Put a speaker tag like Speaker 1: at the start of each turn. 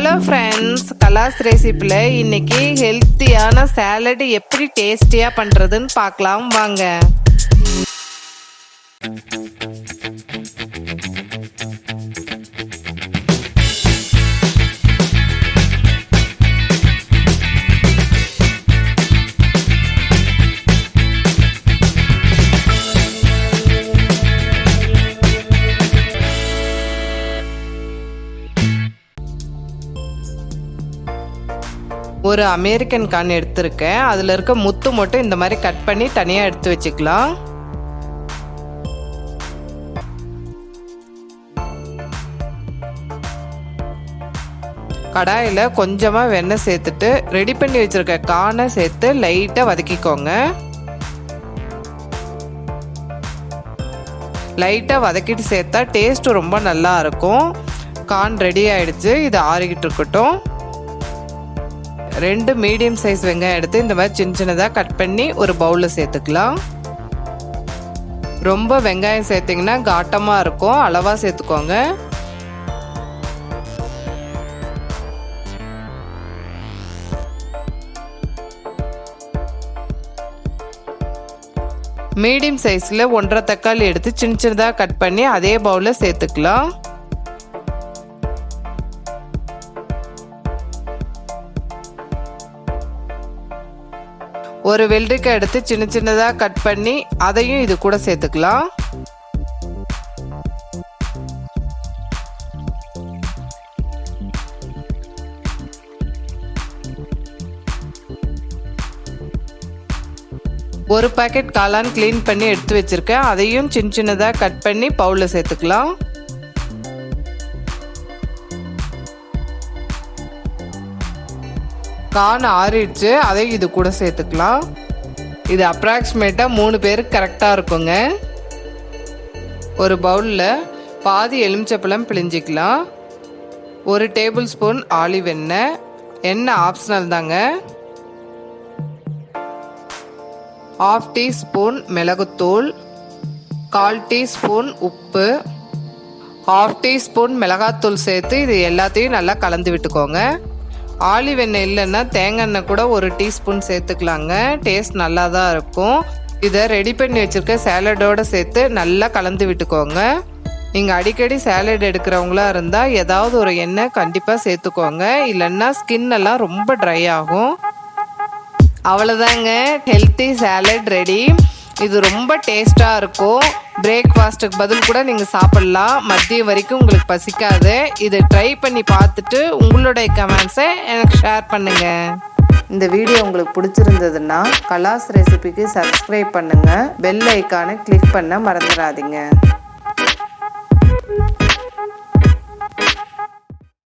Speaker 1: Hello friends, கலாஸ் ரெசிப்பியில் இன்னைக்கு ஹெல்த்தியான salad எப்படி டேஸ்டியாக பண்ணுறதுன்னு பார்க்கலாம் வாங்க. ஒரு அமெரிக்கன் கான் எடுத்திருக்கேன். அதில் இருக்க முத்து மட்டும் இந்த மாதிரி கட் பண்ணி தனியாக எடுத்து வச்சுக்கலாம். கடாயில் கொஞ்சமாக வெண்ணெய் சேர்த்துட்டு ரெடி பண்ணி வச்சுருக்க கானை சேர்த்து லைட்டாக வதக்கிக்கோங்க. லைட்டாக வதக்கிட்டு சேர்த்தா டேஸ்ட்டு ரொம்ப நல்லா இருக்கும். கான் ரெடி ஆயிடுச்சு. இது ஆறிக்கிட்டு இருக்கட்டும். 2 மீடியம் சைஸ் வெங்காயம் எடுத்து இந்த மாதிரி சின்ன சின்னதாக கட் பண்ணி ஒரு பவுலில் சேர்த்துக்கலாம். ரொம்ப வெங்காயம் சேர்த்திங்கன்னா காட்டமாக இருக்கும், அளவாக சேர்த்துக்கோங்க. மீடியம் சைஸில் 1.5 தக்காளி எடுத்து சின்ன சின்னதாக கட் பண்ணி அதே பவுலில் சேர்த்துக்கலாம். ஒரு வெள்ளரிக்காய் எடுத்து சின்ன சின்னதாக கட் பண்ணி அதையும் இது கூட சேர்த்துக்கலாம். ஒரு பாக்கெட் காளான் க்ளீன் பண்ணி எடுத்து வச்சிருக்கேன். அதையும் சின்ன சின்னதாக கட் பண்ணி பவுலில் சேர்த்துக்கலாம். கான் ஆறிடுச்சு. அதை இது கூட சேர்த்துக்கலாம். இது அப்ராக்சிமேட்டாக 3 பேருக்கு கரெக்டாக இருக்குங்க. ஒரு பவுலில் பாதி எலுமிச்சப்பழம் பிழிஞ்சிக்கலாம். 1 டேபிள் ஸ்பூன் ஆலிவ் எண்ணெய். எண்ணெய் ஆப்ஷனல் தாங்க. 1/2 டீஸ்பூன் மிளகுத்தூள், 1/4 டீஸ்பூன் உப்பு, 1/2 டீஸ்பூன் மிளகாத்தூள் சேர்த்து இது எல்லாத்தையும் நல்லா கலந்து விட்டுக்கோங்க. ஆலிவ் எண்ணெய் இல்லைன்னா தேங்காய் எண்ணெய் கூட 1 டீஸ்பூன் சேர்த்துக்கலாங்க. டேஸ்ட் நல்லா தான் இருக்கும். இதை ரெடி பண்ணி வச்சுருக்க சேலடோடு சேர்த்து நல்லா கலந்து விட்டுக்கோங்க. நீங்கள் அடிக்கடி சேலட் எடுக்கிறவங்களா இருந்தால் ஏதாவது ஒரு எண்ணெய் கண்டிப்பாக சேர்த்துக்கோங்க. இல்லைன்னா ஸ்கின் எல்லாம் ரொம்ப ட்ரை ஆகும். அவ்வளோதாங்க, ஹெல்த்தி சாலட் ரெடி. இது ரொம்ப டேஸ்ட்டாக இருக்கும். பிரேக்ஃபாஸ்ட்டுக்கு பதில் கூட நீங்கள் சாப்பிட்லாம். மதியம் வரைக்கும் உங்களுக்கு பசிக்காது. இதை ட்ரை பண்ணி பார்த்துட்டு உங்களுடைய கமெண்ட்ஸை எனக்கு ஷேர் பண்ணுங்கள். இந்த வீடியோ உங்களுக்கு பிடிச்சிருந்ததுன்னா கலாஸ் ரெசிபிக்கு சப்ஸ்கிரைப் பண்ணுங்கள். பெல் ஐக்கானை கிளிக் பண்ண மறந்துடாதீங்க.